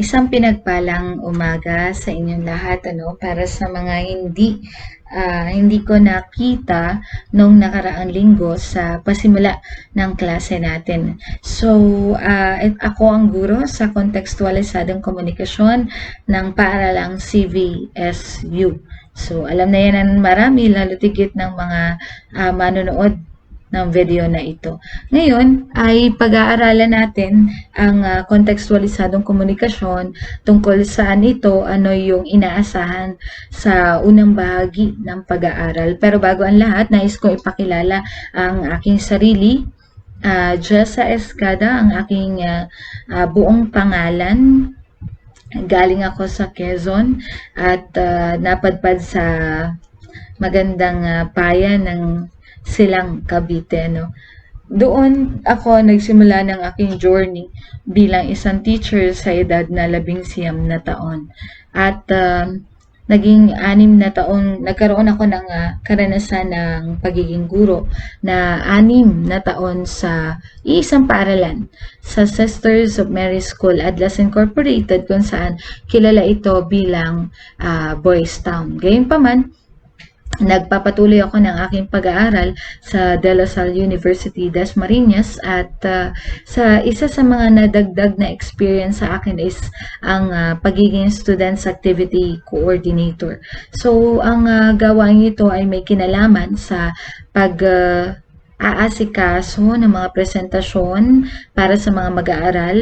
Isang pinagpalang umaga sa inyong lahat, para sa mga hindi ko nakita nung nakaraang linggo sa pasimula ng klase natin. So, ako ang guro sa kontekstualisadong komunikasyon ng paaralang CVSU. So, alam na yan ng marami, lalo tigit ng mga manonood ng video na ito. Ngayon ay pag-aaralan natin ang kontekstualisadong komunikasyon tungkol saan ito, ano yung inaasahan sa unang bahagi ng pag-aaral. Pero bago ang lahat, nais kong ipakilala ang aking sarili. Jessa Escada, ang aking buong pangalan. Galing ako sa Quezon at napadpad sa magandang bayan ng Silang, Cavite. Doon ako nagsimula ng aking journey bilang isang teacher sa edad na 19 na taon. At naging 6 na taon, nagkaroon ako ng karanasan ng pagiging guro na 6 na taon sa iisang paaralan sa Sisters of Mary School, Atlas Incorporated, kung saan kilala ito bilang Boys Town. Gayunpaman, nagpapatuloy ako ng aking pag-aaral sa De La Salle University, Dasmariñas, at sa isa sa mga nadagdag na experience sa akin is ang pagiging Students Activity Coordinator. So, ang gawain ito ay may kinalaman sa aasikaso ng mga presentasyon para sa mga mag-aaral,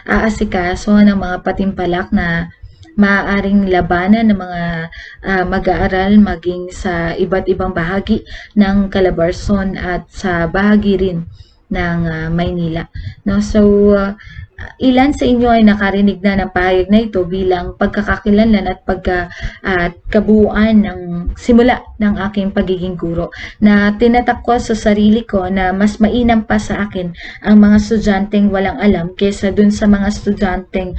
aasikaso ng mga patimpalak na maaaring labanan ng mga mag-aaral maging sa iba't ibang bahagi ng Calabarzon at sa bahagi rin ng Maynila. So, ilan sa inyo ay nakarinig na ng pahayag na ito bilang pagkakakilanlan at kabuuan ng simula ng aking pagiging guro, na tinatak ko sa sarili ko na mas mainam pa sa akin ang mga estudyanteng walang alam kaysa dun sa mga estudyanteng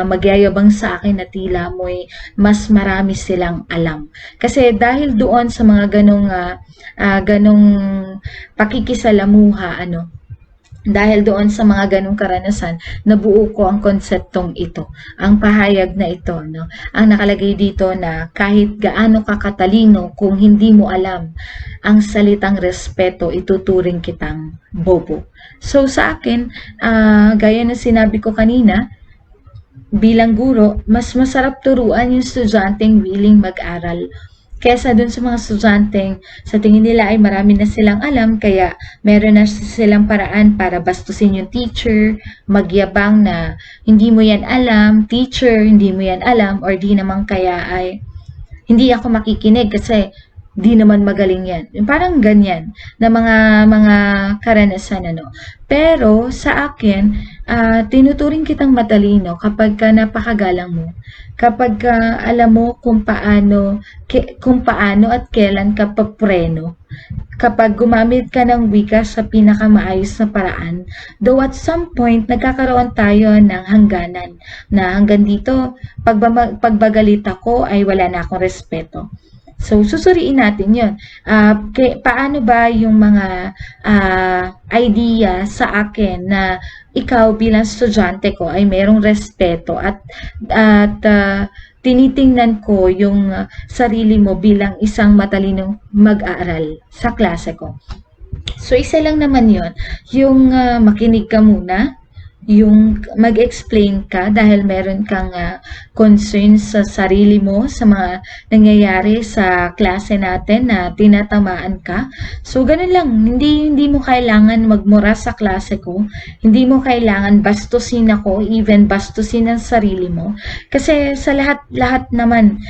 magyayabang sa akin na tila mo'y mas marami silang alam. Kasi dahil doon sa mga ganong pakikisalamuha, dahil doon sa mga ganong karanasan, nabuo ko ang konseptong ito, ang pahayag na ito, ang nakalagay dito na kahit gaano ka katalino, kung hindi mo alam ang salitang respeto, ituturing kitang bobo. So sa akin, gaya na sinabi ko kanina, bilang guro, mas masarap turuan yung estudyanteng willing mag-aral kesa dun sa mga estudyanteng sa tingin nila ay marami na silang alam, kaya meron na silang paraan para bastusin yung teacher, magyabang na hindi mo yan alam, teacher, hindi mo yan alam, or di naman kaya ay hindi ako makikinig kasi di naman magaling yan. Parang ganyan na mga karanasan. Pero sa akin, tinuturing kitang matalino kapag napakagalang mo. Kapag alam mo kung paano at kailan ka papreno. Kapag gumamit ka ng wika sa pinakamaayos na paraan, though at some point, nagkakaroon tayo ng hangganan na hanggang dito, pagbagalita ko ay wala na akong respeto. So, susuriin natin yun. Paano ba yung mga idea sa akin na ikaw bilang estudyante ko ay mayroong respeto at tinitingnan ko yung sarili mo bilang isang matalinong mag-aaral sa klase ko. So, isa lang naman yun. Yung makinig ka muna, yung mag-explain ka dahil meron kang concern sa sarili mo sa mga nangyayari sa klase natin na tinatamaan ka. So, ganun lang. Hindi mo kailangan magmura sa klase ko. Hindi mo kailangan bastusin ako, even bastusin ang sarili mo. Kasi sa lahat naman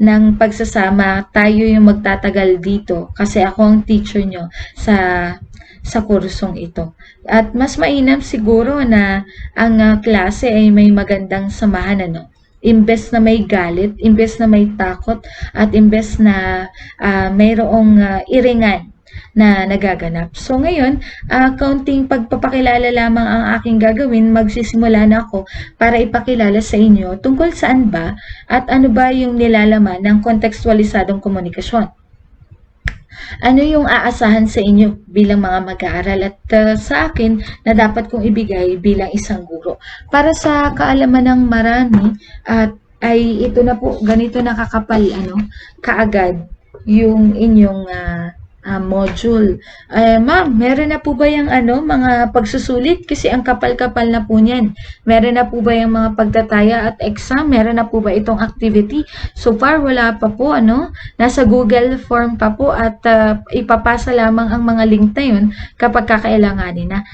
ng pagsasama, tayo yung magtatagal dito. Kasi ako ang teacher nyo sa kursong ito. At mas mainam siguro na ang klase ay may magandang samahan, imbes na may galit, imbes na may takot, at imbes na mayroong iringan na nagaganap. So ngayon, kaunting pagpapakilala lamang ang aking gagawin. Magsisimula na ako para ipakilala sa inyo tungkol saan ba at ano ba yung nilalaman ng kontekstualisadong komunikasyon. Ano yung aasahan sa inyo bilang mga mag-aaral at sa akin na dapat kong ibigay bilang isang guro? Para sa kaalaman ng marami at ay ito na po, ganito nakakapal kaagad yung inyong module. Ma'am, meron na po ba yung mga pagsusulit? Kasi ang kapal-kapal na po niyan. Meron na po ba yung mga pagtataya at exam? Meron na po ba itong activity? So far, wala pa po, Nasa Google form pa po at ipapasa lamang ang mga link na yun kapag kakailanganin na.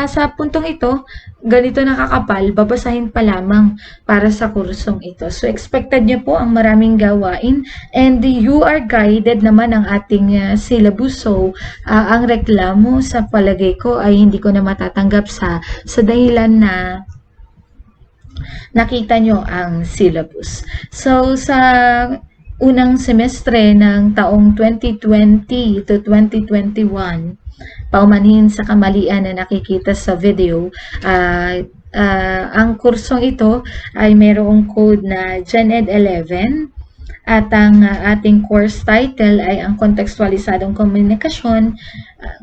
Sa puntong ito, ganito nakakapal, babasahin pa lamang para sa kursong ito. So, expected nyo po ang maraming gawain and you are guided naman ang ating syllabus. So, ang reklamo sa palagay ko ay hindi ko na matatanggap sa dahilan na nakita nyo ang syllabus. So, sa unang semestre ng taong 2020 to 2021, paumanhin sa kamalian na nakikita sa video, ang kursong ito ay mayroong code na GenEd 11 at ang ating course title ay ang kontekstualisadong komunikasyon.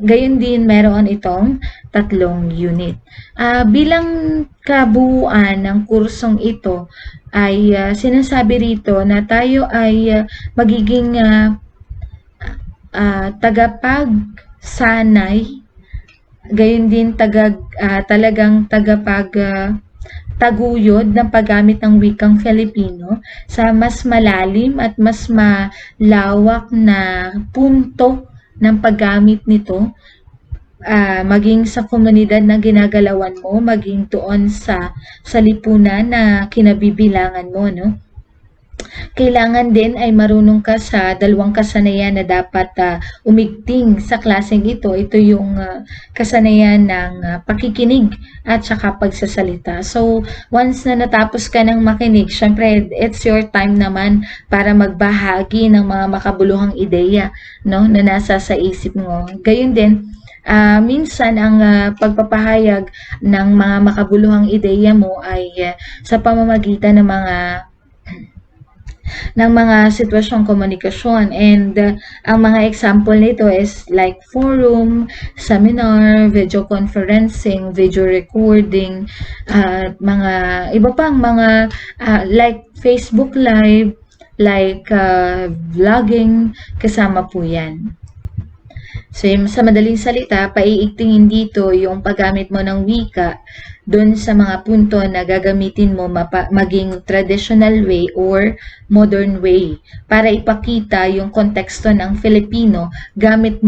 Gayon din meron itong 3 unit. Bilang kabuuan ng kursong ito ay sinasabi rito na tayo ay magiging tagapagsanay, gayon din talagang taguyod ng paggamit ng wikang Filipino sa mas malalim at mas malawak na punto ng paggamit nito, maging sa komunidad na ginagalawan mo, maging doon sa lipunan na kinabibilangan mo, Kailangan din ay marunong ka sa 2 kasanayan na dapat umigting sa klaseng ito. Ito yung kasanayan ng pakikinig at saka pagsasalita. So, once na natapos ka ng makinig, syempre, it's your time naman para magbahagi ng mga makabuluhang ideya, na nasa sa isip mo. Gayun din, minsan ang pagpapahayag ng mga makabuluhang ideya mo ay sa pamamagitan ng mga sitwasyong komunikasyon, and ang mga example nito is like forum, seminar, video conferencing, video recording, mga iba pang mga like Facebook Live, like vlogging, kasama po yan. So, sa madaling salita, paiigtingin dito yung paggamit mo ng wika doon sa mga punto na gagamitin mo maging traditional way or modern way para ipakita yung konteksto ng Filipino gamit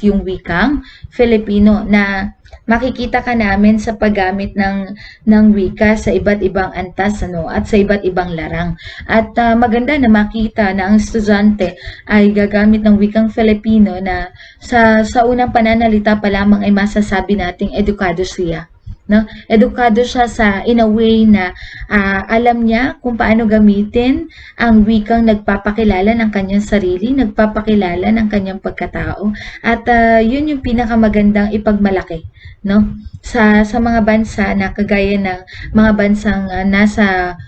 yung wikang Filipino, na makikita ka namin sa paggamit ng wika sa iba't ibang antas at sa iba't ibang larang. At maganda na makita na ang estudyante ay gagamit ng wikang Filipino na sa unang pananalita pa lamang ay masasabi nating edukado siya. Edukado siya in a way na alam niya kung paano gamitin ang wikang nagpapakilala ng kanyang sarili, nagpapakilala ng kanyang pagkatao, at yun yung pinakamagandang ipagmalaki, sa mga bansa na kagaya ng mga bansang nasa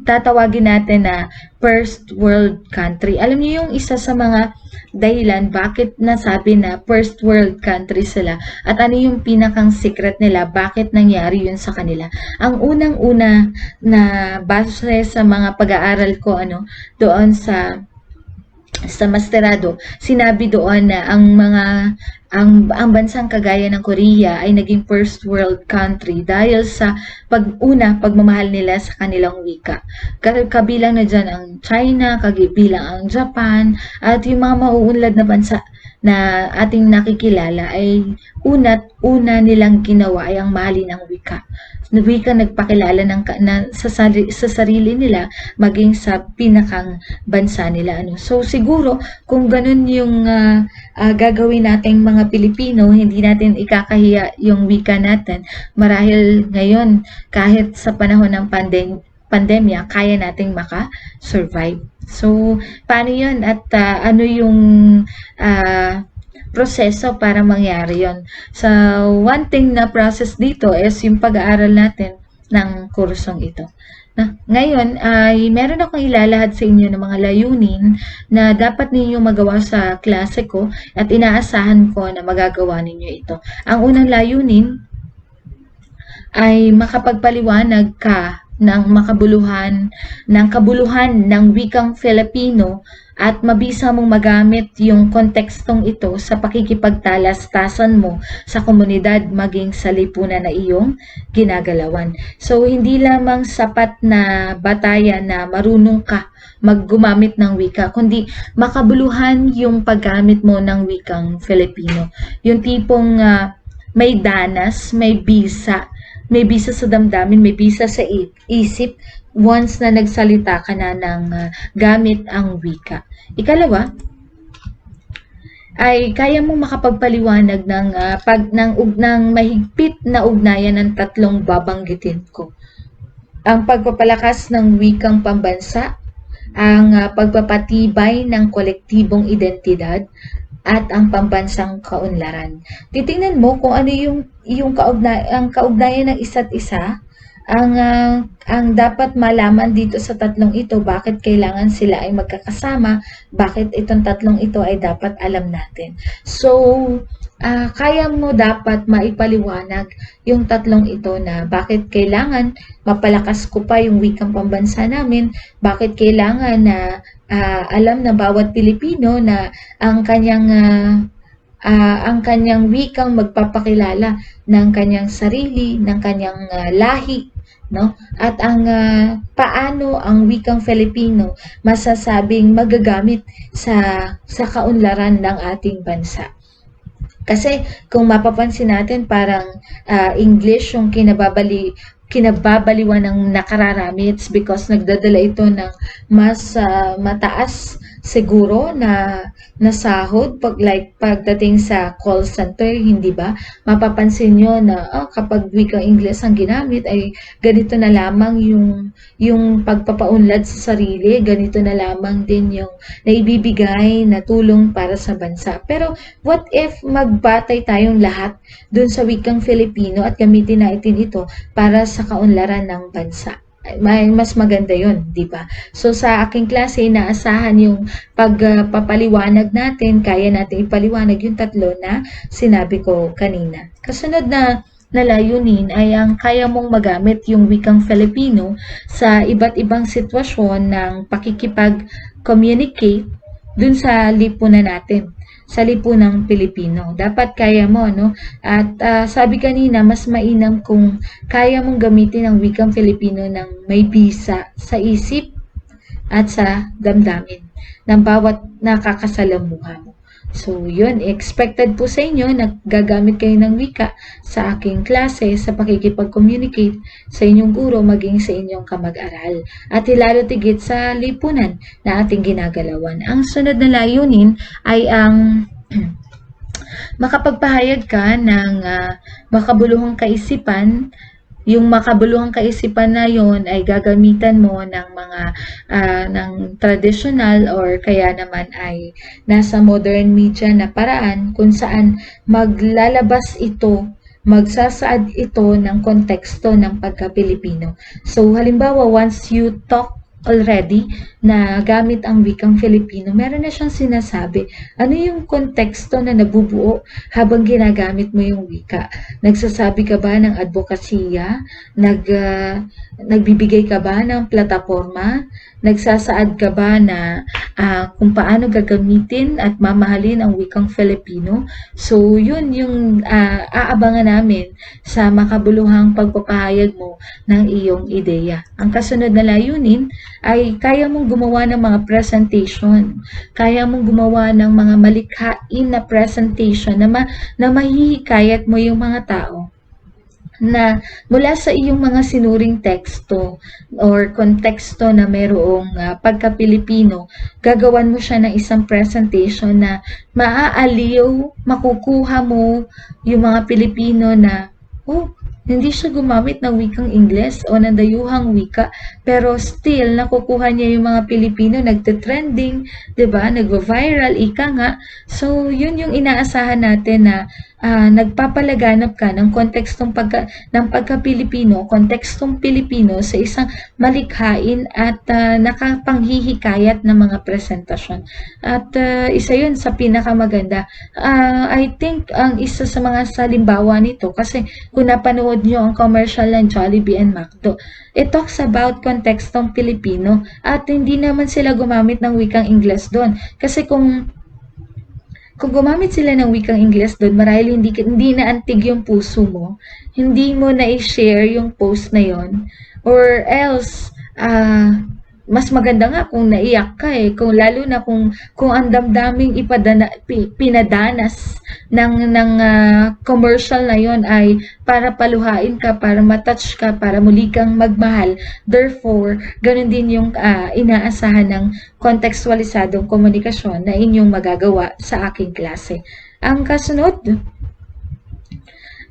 tatawagin natin na first world country. Alam niyo yung isa sa mga dahilan bakit nasabi na first world country sila at ano yung pinakang secret nila, bakit nangyari yun sa kanila. Ang unang-una na base sa mga pag-aaral ko doon sa masterado, sinabi doon na ang bansang kagaya ng Korea ay naging first world country dahil sa pagmamahal nila sa kanilang wika. Kabilang na dyan ang China, kabilang ang Japan, at yung mga mauunlad na bansa na ating nakikilala ay una nilang ginawa ay ang mahalin ang wika. Wika nagpakilala sa sarili nila maging sa pinakang bansa nila. So siguro kung ganun yung gagawin nating mga Pilipino, hindi natin ikakahiya yung wika natin. Marahil ngayon kahit sa panahon ng pandemya, kaya nating maka-survive. So paano yun at ano yung proseso para mangyari yon? So, one thing na process dito is yung pag-aaral natin ng kursong ito. Ngayon ay meron akong ilalahad sa inyo ng mga layunin na dapat ninyo magawa sa klase ko at inaasahan ko na magagawa ninyo ito. Ang unang layunin ay makapagpaliwanag ka ng kabuluhan ng wikang Filipino at mabisa mong magamit yung kontekstong ito sa pakikipagtalastasan mo sa komunidad maging sa lipunan na iyong ginagalawan. So, hindi lamang sapat na batayan na marunong ka maggumamit ng wika, kundi makabuluhan yung paggamit mo ng wikang Filipino. Yung tipong may danas, may bisa sa damdamin, may bisa sa isip once na nagsalita ka na ng gamit ang wika. Ikalawa, ay kaya mong makapagpaliwanag ng mahigpit na ugnayan ng tatlong babanggitin ko. Ang pagpapalakas ng wikang pambansa, ang pagpapatibay ng kolektibong identidad, at ang pambansang kaunlaran. Titingnan mo kung ano yung kaugnayan ng isa't isa, ang dapat malaman dito sa tatlong ito, bakit kailangan sila ay magkakasama, bakit itong tatlong ito ay dapat alam natin. So, kaya mo dapat maipaliwanag yung tatlong ito na bakit kailangan mapalakas ko pa yung wikang pambansa namin, bakit kailangan na alam ng bawat Pilipino na ang kanyang wikang magpapakilala ng kanyang sarili, ng kanyang lahi, no? At paano ang wikang Filipino masasabing magagamit sa kaunlaran ng ating bansa. Kasi kung mapapansin natin parang English yung kinababaliwan ng nakararami. It's because nagdadala ito ng mas mataas siguro na sahod pagdating sa call center, hindi ba? Mapapansin nyo na kapag wikang Ingles ang ginamit ay ganito na lamang yung pagpapaunlad sa sarili, ganito na lamang din yung naibibigay na tulong para sa bansa. Pero what if magbatay tayong lahat dun sa wikang Filipino at gamitin natin ito para sa kaunlaran ng bansa? Mas maganda yon, di ba? So sa aking klase, inaasahan yung pagpapaliwanag natin, kaya natin ipaliwanag yung tatlo na sinabi ko kanina. Kasunod na layunin ay ang kaya mong magamit yung wikang Filipino sa iba't ibang sitwasyon ng pakikipag-communicate dun sa lipunan natin, sa lipunang Pilipino. Dapat kaya mo, no? At sabi kanina, mas mainam kung kaya mong gamitin ang wikang Filipino ng may bisa sa isip at sa damdamin ng bawat nakakasalamuha mo. So, yun, expected po sa inyo na gagamit kayo ng wika sa aking klase sa pakikipag-communicate sa inyong guro maging sa inyong kamag-aral at hilalo tigit sa lipunan na ating ginagalawan. Ang sunod na layunin ay ang makapagpahayag ka ng makabuluhang kaisipan. Yung makabuluhang kaisipan na yon ay gagamitan mo ng mga ng traditional or kaya naman ay nasa modern media na paraan kung saan magsasaad ito ng konteksto ng pagka-Pilipino. So halimbawa, once you talk already na gamit ang wikang Filipino, meron na siyang sinasabi. Ano yung konteksto na nabubuo habang ginagamit mo yung wika? Nagsasabi ka ba ng advokasya? Nagbibigay ka ba ng plataforma? Nagsasaad ka ba na kung paano gagamitin at mamahalin ang wikang Filipino? So, yun yung aabangan namin sa makabuluhang pagpapahayag mo ng iyong ideya. Ang kasunod na layunin ay kaya mong gumawa ng mga presentation, kaya mong gumawa ng mga malikhain na presentation na mahihikayat mo yung mga tao na mula sa iyong mga sinuring teksto or konteksto na mayroong pagka-Pilipino, gagawan mo siya ng isang presentation na maaaliw, makukuha mo yung mga Pilipino na, hindi siya gumamit ng wikang Ingles o ng dayuhang wika, pero still nakukuha niya yung mga Pilipino, nagte-trending, 'di ba? Nagvo-viral, ika nga. So, yun yung inaasahan natin na nagpapalaganap ka ng ng pagka-Pilipino, kontekstong Pilipino sa isang malikhain at nakapanghihikayat na mga presentasyon. At isa yun sa pinakamaganda. I think ang isa sa mga salimbawa nito, kasi kung napanood nyo ang commercial ng Jollibee and McDo, it talks about kontekstong Pilipino at hindi naman sila gumamit ng wikang Ingles doon. Kasi kung gumamit sila ng wikang Ingles doon, marahil hindi na antig yung puso mo, hindi mo na i-share yung post na yon, or else, mas maganda nga kung naiyak ka lalo na kung ang damdaming pinadanas ng commercial na yon ay para paluhain ka, para matouch ka, para muli kang magmahal. Therefore, ganun din yung inaasahan ng kontekstualisadong komunikasyon na inyong magagawa sa aking klase. Ang kasunod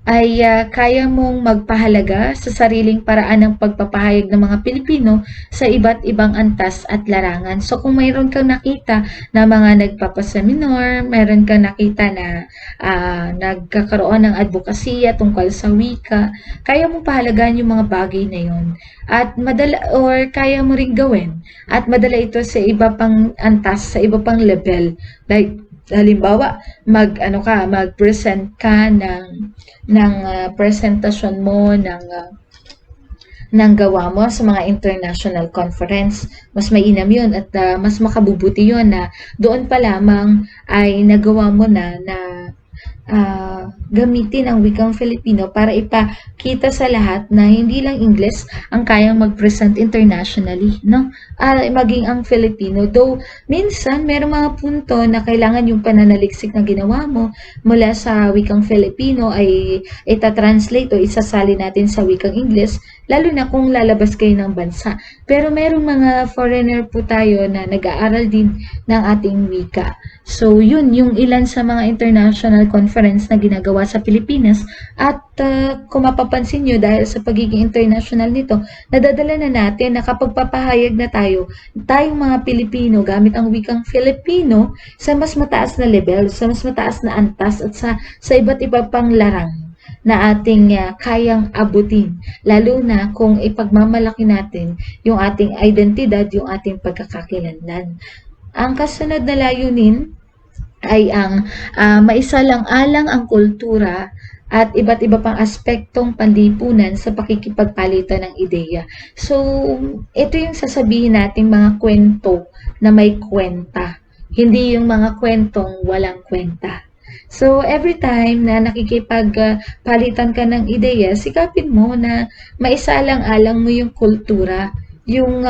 ay kaya mong magpahalaga sa sariling paraan ng pagpapahayag ng mga Pilipino sa iba't ibang antas at larangan. So kung mayroon kang nakita na mga nagpapaseminar, mayroon kang nakita na nagkakaroon ng advokasya tungkol sa wika, kaya mong pahalagaan yung mga bagay na yon. At kaya mo ring gawin at madala ito sa iba pang antas, sa iba pang level. Like halimbawa, mag-present ka ng presentasyon mo ng gawa mo sa mga international conference. Mas mainam yun at mas makabubuti yun na doon pa lamang ay nagawa mo na gamitin ang wikang Filipino para ipakita sa lahat na hindi lang English ang kayang mag-present internationally, no? Maging ang Filipino. Though, minsan, merong mga punto na kailangan yung pananaliksik na ginawa mo mula sa wikang Filipino ay itatranslate o isasali natin sa wikang English, lalo na kung lalabas kayo ng bansa. Pero merong mga foreigner po tayo na nag-aaral din ng ating wika. So, yun, yung ilan sa mga international conference na ginagawa sa Pilipinas at kung mapapansin nyo dahil sa pagiging international nito, nadadala na natin na kapag papahayag na tayong mga Pilipino gamit ang wikang Filipino sa mas mataas na level, sa mas mataas na antas at sa iba't iba pang larang na ating kayang abutin. Lalo na kung ipagmamalaki natin yung ating identidad, yung ating pagkakakilanlan. Ang kasunod na layunin ay ang maisalang-alang ang kultura at iba't iba pang aspektong panlipunan sa pakikipagpalitan ng ideya. So, ito yung sasabihin nating mga kwento na may kwenta. Hindi yung mga kwentong walang kwenta. So, every time na nakikipagpalitan ka ng ideya, sikapin mo na maisalang-alang mo yung kultura, yung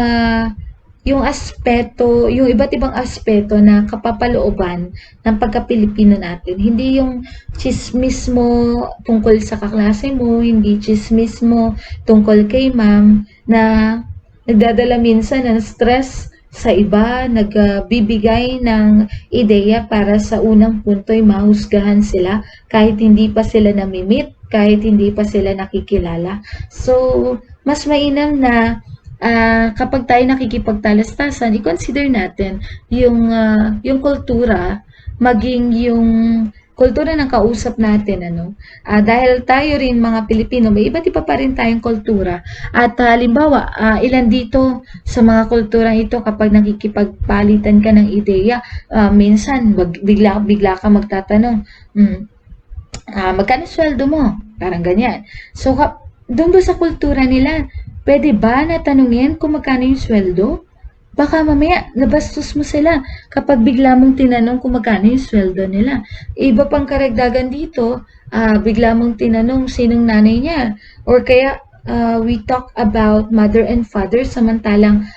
aspeto, yung iba't ibang aspeto na kapapalooban ng pagka-Pilipino natin. Hindi yung chismis mo tungkol sa kaklase mo, hindi chismis mo tungkol kay ma'am na nagdadala minsan ng stress sa iba, nagbibigay ng ideya para sa unang punto ay mahusgahan sila kahit hindi pa sila namimit, kahit hindi pa sila nakikilala. So, mas mainam na kapag tayo nakikipagtalastasan, i-consider natin yung kultura, maging yung kultura ng kausap natin, dahil tayo rin mga Pilipino, may iba't iba pa rin tayong kultura. At halimbawa, ilan dito sa mga kultura ito kapag nakikipagpalitan ka ng ideya, minsan bigla ka magtatanong, magkano sweldo mo? Parang ganyan. So, doon ba sa kultura nila, pwede ba na tanungin kung magkano yung sweldo? Baka mamaya nabastos mo sila kapag bigla mong tinanong kung magkano yung sweldo nila. Iba pang karagdagan dito, bigla mong tinanong sinong nanay niya. Or kaya we talk about mother and father samantalang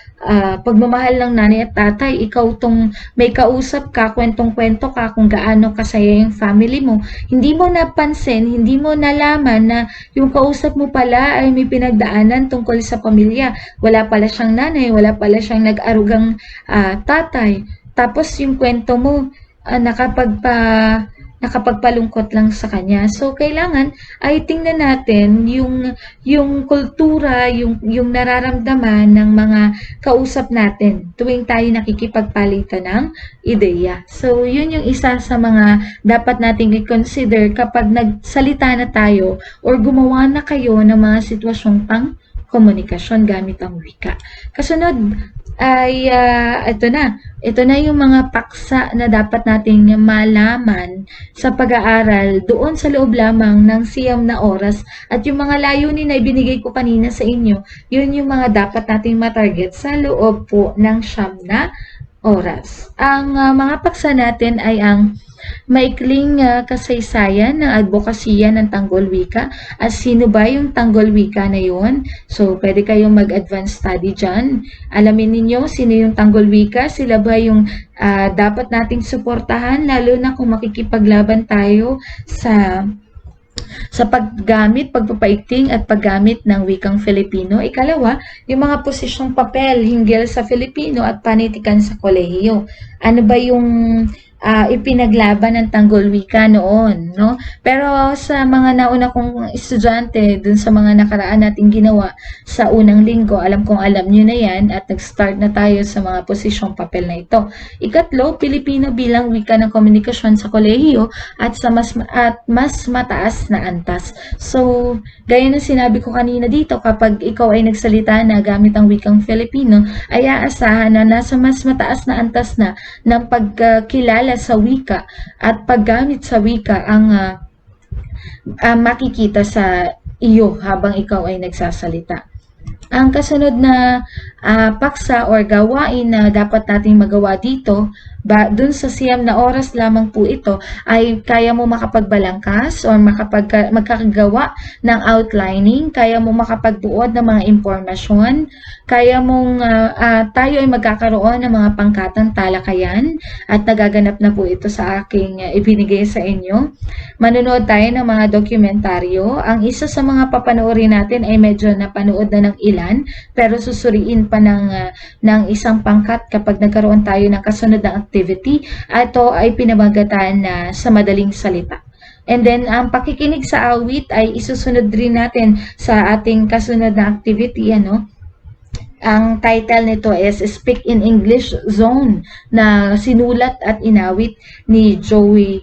pagmamahal ng nanay at tatay, ikaw tong may kausap ka, kwentong-kwento ka kung gaano kasaya yung family mo. Hindi mo napansin, hindi mo nalaman na yung kausap mo pala ay may pinagdaanan tungkol sa pamilya. Wala pala siyang nanay, wala pala siyang nag-arugang tatay. Tapos yung kwento mo, nakapagpalungkot lang sa kanya. So, kailangan ay tingnan natin yung kultura, yung nararamdaman ng mga kausap natin tuwing tayo nakikipagpalitan ng ideya. So, yun yung isa sa mga dapat nating i-consider kapag nagsalita na tayo or gumawa na kayo ng mga sitwasyong pang komunikasyon gamit ang wika. Kasunod ay ito na yung mga paksa na dapat nating malaman sa pag-aaral doon sa loob lamang ng siyam na oras at yung mga layunin na ibinigay ko kanina sa inyo, yun yung mga dapat nating matarget sa loob po ng siyam na oras. Ang mga paksa natin ay ang maikling kasaysayan ng advokasya ng Tanggol Wika at sino ba yung Tanggol Wika na yun. So, pwede kayong mag-advance study dyan. Alamin ninyo sino yung Tanggol Wika, sila ba yung dapat nating suportahan, lalo na kung makikipaglaban tayo sa paggamit, pagpapaigting at paggamit ng wikang Filipino. Ikalawa, yung mga posisyong papel hinggil sa Filipino at panitikan sa kolehiyo. Ano ba yung ipinaglaban ng Tanggol Wika noon, no? Pero sa mga nauna kong estudyante, dun sa mga nakaraan nating ginawa sa unang linggo, alam kong alam nyo na yan at nag-start na tayo sa mga posisyong papel na ito. Ikatlo, Pilipino bilang wika ng komunikasyon sa kolehiyo at mas mataas na antas. So, gaya ng sinabi ko kanina dito, kapag ikaw ay nagsalita na gamit ang wikang Filipino, ay aasahan na nasa mas mataas na antas na ng pagkilala sa wika at paggamit sa wika ang makikita sa iyo habang ikaw ay nagsasalita. Ang kasunod na paksa or gawain na dapat nating magawa dito, dun sa siyam na oras lamang po ito, ay kaya mo makapagbalangkas or magkakagawa ng outlining, kaya mo makapagbuod ng mga impormasyon, kaya mong tayo ay magkakaroon ng mga pangkatang talakayan at nagaganap na po ito sa aking ibinigay sa inyo. Manonood tayo ng mga dokumentaryo. Ang isa sa mga papanoorin natin ay medyo napanood na ng ilan, pero susuriin pa ng isang pangkat kapag nagkaroon tayo ng kasunod na activity. Ito ay pinamagatan na sa madaling salita. And then, ang pakikinig sa awit ay isusunod rin natin sa ating kasunod na activity, Ang title nito is Speak in English Zone na sinulat at inawit ni Joey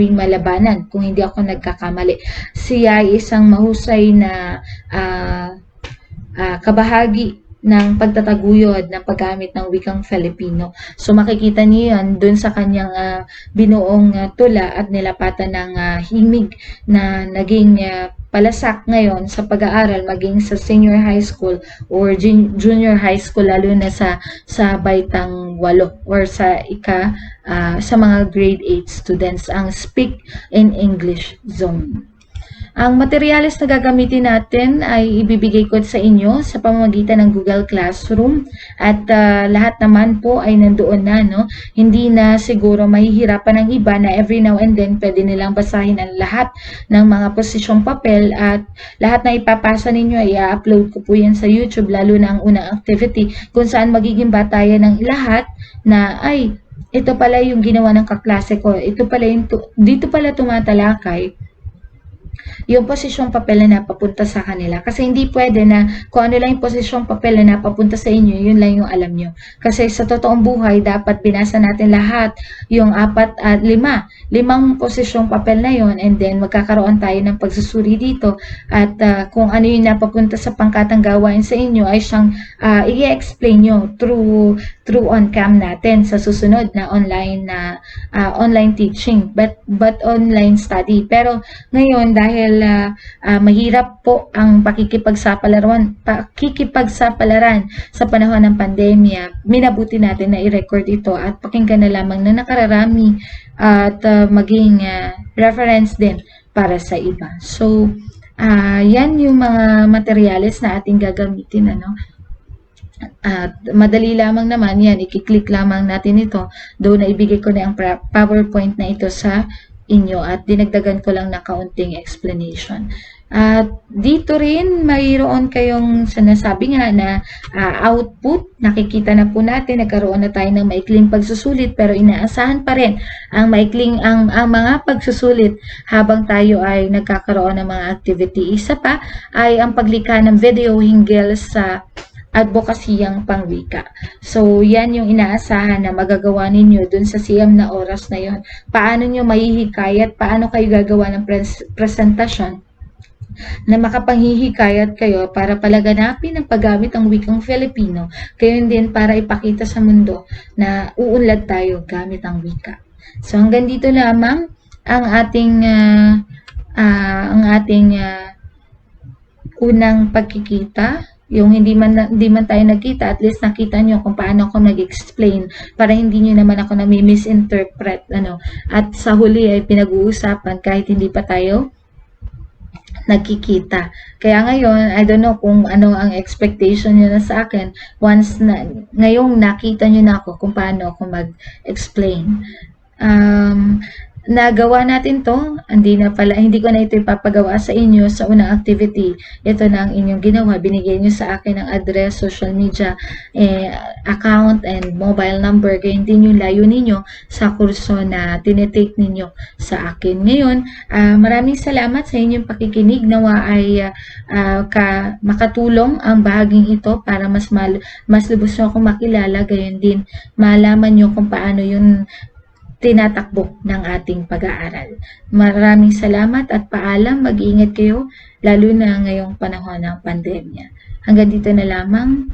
Malabanan, kung hindi ako nagkakamali. Siya ay isang mahusay na kabahagi ng pagtataguyod ng paggamit ng wikang Filipino. So makikita niyo yan dun sa kanyang binuong tula at nilapatan ng himig na naging palasak ngayon sa pag-aaral, maging sa senior high school or junior high school, lalo na sa baitang 8 or sa mga grade 8 students, ang Speak in English Zone. Ang materyales na gagamitin natin ay ibibigay ko sa inyo sa pamamagitan ng Google Classroom at lahat naman po ay nandoon na, no? Hindi na siguro mahihirapan ng iba na every now and then pwede nilang basahin ang lahat ng mga posisyong papel at lahat na ipapasa ninyo ay i-upload ko po yan sa YouTube, lalo na ang unang activity kung saan magiging batayan ng lahat na ay ito pala yung ginawa ng kaklase ko, ito pala yung dito pala tumatalakay yung posisyong papel na napapunta sa kanila. Kasi hindi pwede na kung ano lang yung posisyong papel na napapunta sa inyo, yun lang yung alam nyo. Kasi sa totoong buhay, dapat binasa natin lahat yung 4 at 5. 5 posisyong papel na yon, and then magkakaroon tayo ng pagsusuri dito at kung ano yung napapunta sa pangkatang gawain sa inyo ay siyang i-explain nyo through on-cam natin sa susunod na online teaching but online study. Pero ngayon, dahil mahirap po ang pakikipagsapalaran sa panahon ng pandemya, minabuti natin na i-record ito at pakinggan na lamang na nakararami at maging reference din para sa iba. So, yan yung mga materyales na ating gagamitin, At madali lamang naman yan, i-click lamang natin ito. Doon na ibigay ko na ang PowerPoint na ito sa inyo at dinagdagan ko lang na kaunting explanation. At dito rin mayroon kayong sinasabi nga na output. Nakikita na po natin, nagkaroon na tayo ng maikling pagsusulit, pero inaasahan pa rin ang mga pagsusulit habang tayo ay nagkakaroon ng mga activity. Isa pa ay ang paglikha ng video hinggil sa advokasiyang pangwika. So, yan yung inaasahan na magagawa ninyo dun sa siyam na oras na yon. Paano nyo mahihikayat, paano kayo gagawa ng presentasyon na makapanghihikayat kayo para palaganapin ang paggamit ng wikang Filipino, gayon din para ipakita sa mundo na uunlad tayo gamit ang wika. So hanggang dito lamang ang ating unang pagkikita. Yung hindi man tayo nagkita, at least nakita nyo kung paano ako nag-explain para hindi nyo naman ako nami-misinterpret. At sa huli ay pinag-uusapan kahit hindi pa tayo nagkikita. Kaya ngayon, I don't know kung ano ang expectation nyo na sa akin once na, ngayong nakita nyo na ako kung paano ako mag-explain. Nagawa natin to, hindi ko na ito ipapagawa sa inyo sa unang activity. Ito na ang inyong ginawa, binigay nyo sa akin ang address, social media, account, and mobile number, gayon din yung layo ninyo sa kurso na tinitake ninyo sa akin. Ngayon, maraming salamat sa inyong pakikinig. Nawa ay makatulong ang bahaging ito para mas lubos nyo akong makilala, gayon din malaman nyo kung paano yung tinatakbo ng ating pag-aaral. Maraming salamat at paalam. Mag-iingat kayo, lalo na ngayong panahon ng pandemya. Hanggang dito na lamang.